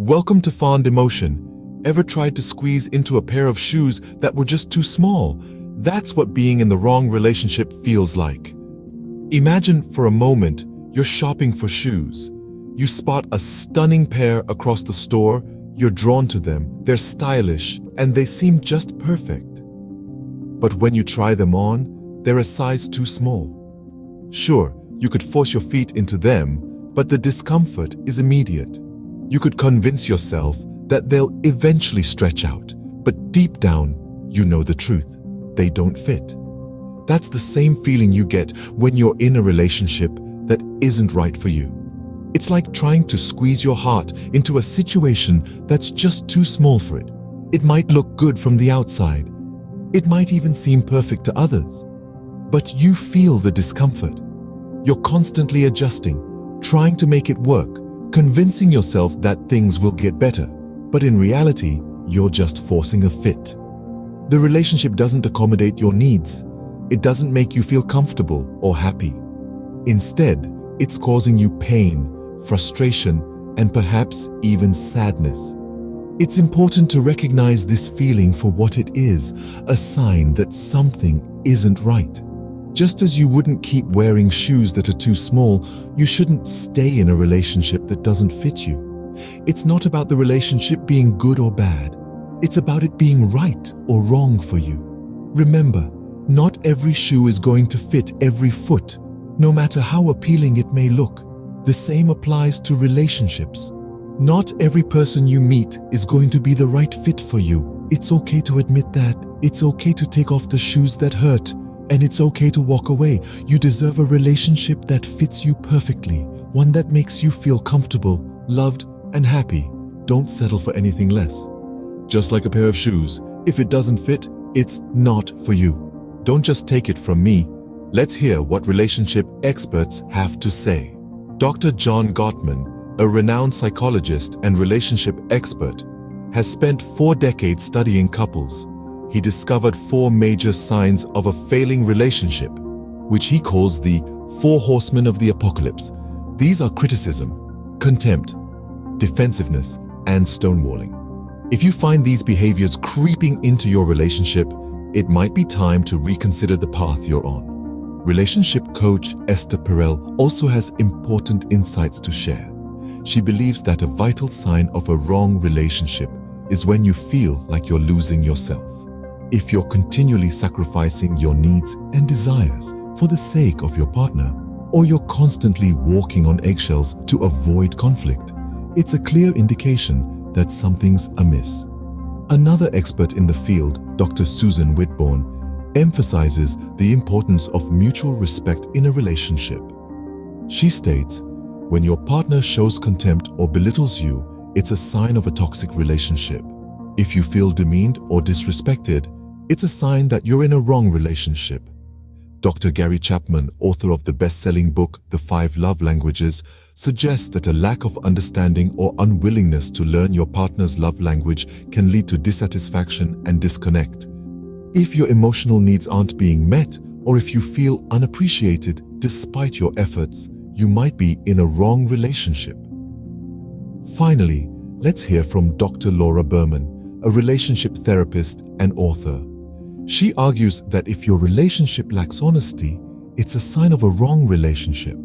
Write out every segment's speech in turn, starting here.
Welcome to Fond Emotion. Ever tried to squeeze into a pair of shoes that were just too small? That's what being in the wrong relationship feels like. Imagine for a moment you're shopping for shoes. You spot a stunning pair across the store, you're drawn to them, they're stylish, and they seem just perfect. But when you try them on, they're a size too small. Sure, you could force your feet into them, but the discomfort is immediate. You could convince yourself that they'll eventually stretch out, but deep down, you know the truth. They don't fit. That's the same feeling you get when you're in a relationship that isn't right for you. It's like trying to squeeze your heart into a situation that's just too small for it. It might look good from the outside. It might even seem perfect to others. But you feel the discomfort. You're constantly adjusting, trying to make it work, convincing yourself that things will get better. But in reality, you're just forcing a fit. The relationship doesn't accommodate your needs. It doesn't make you feel comfortable or happy. Instead, it's causing you pain, frustration, and perhaps even sadness. It's important to recognize this feeling for what it is, a sign that something isn't right. Just as you wouldn't keep wearing shoes that are too small, you shouldn't stay in a relationship that doesn't fit you. It's not about the relationship being good or bad. It's about it being right or wrong for you. Remember, not every shoe is going to fit every foot, no matter how appealing it may look. The same applies to relationships. Not every person you meet is going to be the right fit for you. It's okay to admit that. It's okay to take off the shoes that hurt. And it's okay to walk away. You deserve a relationship that fits you perfectly, one that makes you feel comfortable, loved, and happy. Don't settle for anything less. Just like a pair of shoes, if it doesn't fit, it's not for you. Don't just take it from me. Let's hear what relationship experts have to say. Dr. John Gottman, a renowned psychologist and relationship expert, has spent 4 decades studying couples. He discovered 4 major signs of a failing relationship, which he calls the 4 horsemen of the apocalypse. These are criticism, contempt, defensiveness, and stonewalling. If you find these behaviors creeping into your relationship, it might be time to reconsider the path you're on. Relationship coach Esther Perel also has important insights to share. She believes that a vital sign of a wrong relationship is when you feel like you're losing yourself. If you're continually sacrificing your needs and desires for the sake of your partner, or you're constantly walking on eggshells to avoid conflict, it's a clear indication that something's amiss. Another expert in the field, Dr. Susan Whitbourne, emphasizes the importance of mutual respect in a relationship. She states, when your partner shows contempt or belittles you, it's a sign of a toxic relationship. If you feel demeaned or disrespected, it's a sign that you're in a wrong relationship. Dr. Gary Chapman, author of the best-selling book, The 5 Love Languages, suggests that a lack of understanding or unwillingness to learn your partner's love language can lead to dissatisfaction and disconnect. If your emotional needs aren't being met, or if you feel unappreciated despite your efforts, you might be in a wrong relationship. Finally, let's hear from Dr. Laura Berman, a relationship therapist and author. She argues that if your relationship lacks honesty, it's a sign of a wrong relationship.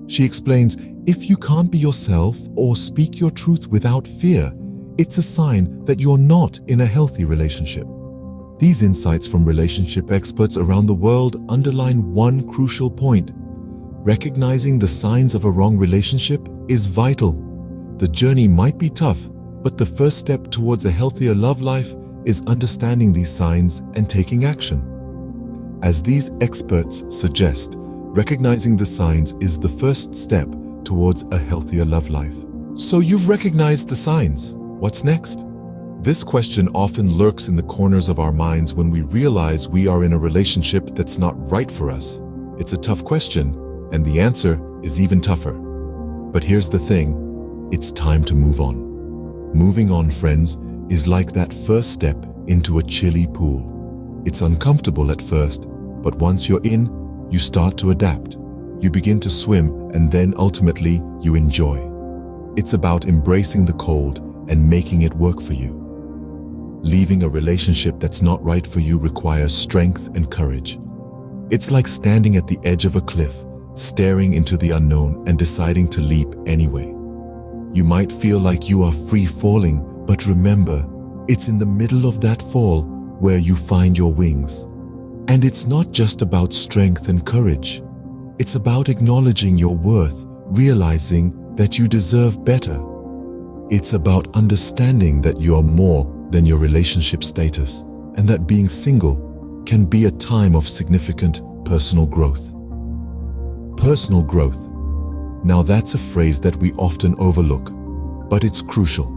She explains, if you can't be yourself or speak your truth without fear, it's a sign that you're not in a healthy relationship. These insights from relationship experts around the world underline one crucial point. Recognizing the signs of a wrong relationship is vital. The journey might be tough, but the first step towards a healthier love life is understanding these signs and taking action. As these experts suggest, recognizing the signs is the first step towards a healthier love life. So you've recognized the signs. What's next? This question often lurks in the corners of our minds when we realize we are in a relationship that's not right for us. It's a tough question, and the answer is even tougher. But here's the thing, it's time to move on. Moving on, friends, is like that first step into a chilly pool. It's uncomfortable at first, but once you're in, you start to adapt. You begin to swim, and then ultimately you enjoy. It's about embracing the cold and making it work for you. Leaving a relationship that's not right for you requires strength and courage. It's like standing at the edge of a cliff, staring into the unknown and deciding to leap anyway. You might feel like you are free falling, but remember, it's in the middle of that fall where you find your wings. And it's not just about strength and courage. It's about acknowledging your worth, realizing that you deserve better. It's about understanding that you are more than your relationship status, and that being single can be a time of significant personal growth. Personal growth. Now that's a phrase that we often overlook, but it's crucial.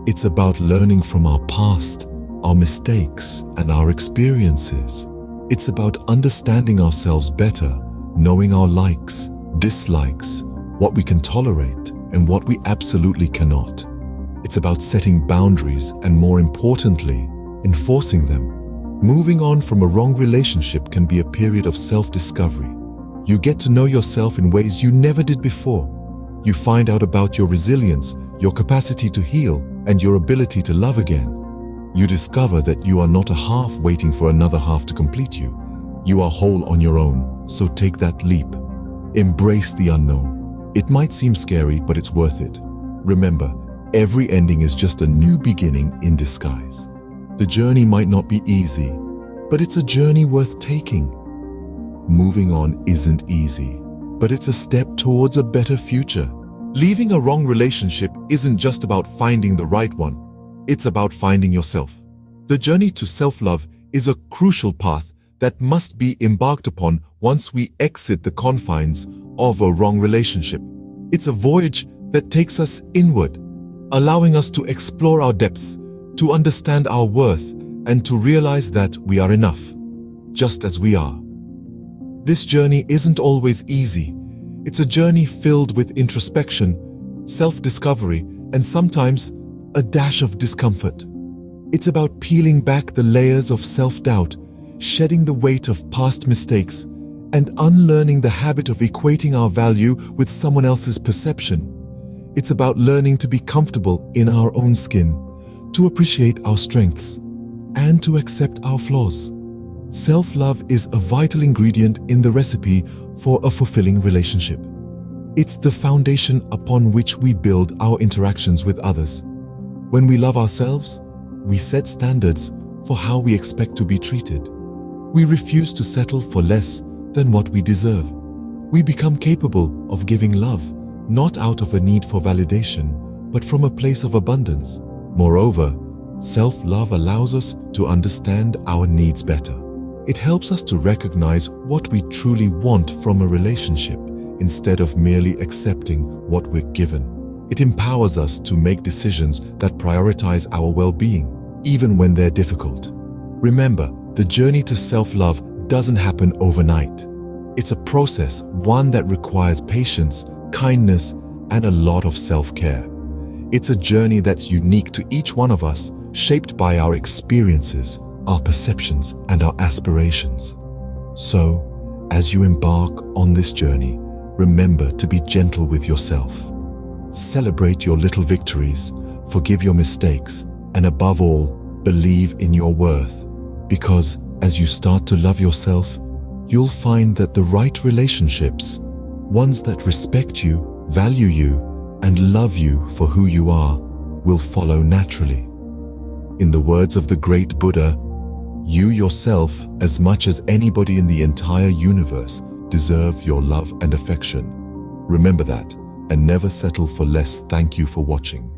It's about learning from our past, our mistakes, and our experiences. It's about understanding ourselves better, knowing our likes, dislikes, what we can tolerate, and what we absolutely cannot. It's about setting boundaries and, more importantly, enforcing them. Moving on from a wrong relationship can be a period of self-discovery. You get to know yourself in ways you never did before. You find out about your resilience, your capacity to heal, and your ability to love again. You discover that you are not a half waiting for another half to complete you. You are whole on your own, so take that leap. Embrace the unknown. It might seem scary, but it's worth it. Remember, every ending is just a new beginning in disguise. The journey might not be easy, but it's a journey worth taking. Moving on isn't easy, but it's a step towards a better future. Leaving a wrong relationship isn't just about finding the right one. It's about finding yourself. The journey to self-love is a crucial path that must be embarked upon once we exit the confines of a wrong relationship. It's a voyage that takes us inward, allowing us to explore our depths, to understand our worth, and to realize that we are enough, just as we are. This journey isn't always easy. It's a journey filled with introspection, self-discovery, and sometimes a dash of discomfort. It's about peeling back the layers of self-doubt, shedding the weight of past mistakes, and unlearning the habit of equating our value with someone else's perception. It's about learning to be comfortable in our own skin, to appreciate our strengths, and to accept our flaws. Self-love is a vital ingredient in the recipe for a fulfilling relationship. It's the foundation upon which we build our interactions with others. When we love ourselves, we set standards for how we expect to be treated. We refuse to settle for less than what we deserve. We become capable of giving love, not out of a need for validation, but from a place of abundance. Moreover, self-love allows us to understand our needs better. It helps us to recognize what we truly want from a relationship instead of merely accepting what we're given. It empowers us to make decisions that prioritize our well-being, even when they're difficult. Remember, the journey to self-love doesn't happen overnight. It's a process, one that requires patience, kindness, and a lot of self-care. It's a journey that's unique to each one of us, shaped by our experiences, our perceptions, and our aspirations. So, as you embark on this journey, remember to be gentle with yourself. Celebrate your little victories, forgive your mistakes, and above all, believe in your worth. Because as you start to love yourself, you'll find that the right relationships, ones that respect you, value you, and love you for who you are, will follow naturally. In the words of the great Buddha, you yourself, as much as anybody in the entire universe, deserve your love and affection. Remember that, and never settle for less. Thank you for watching.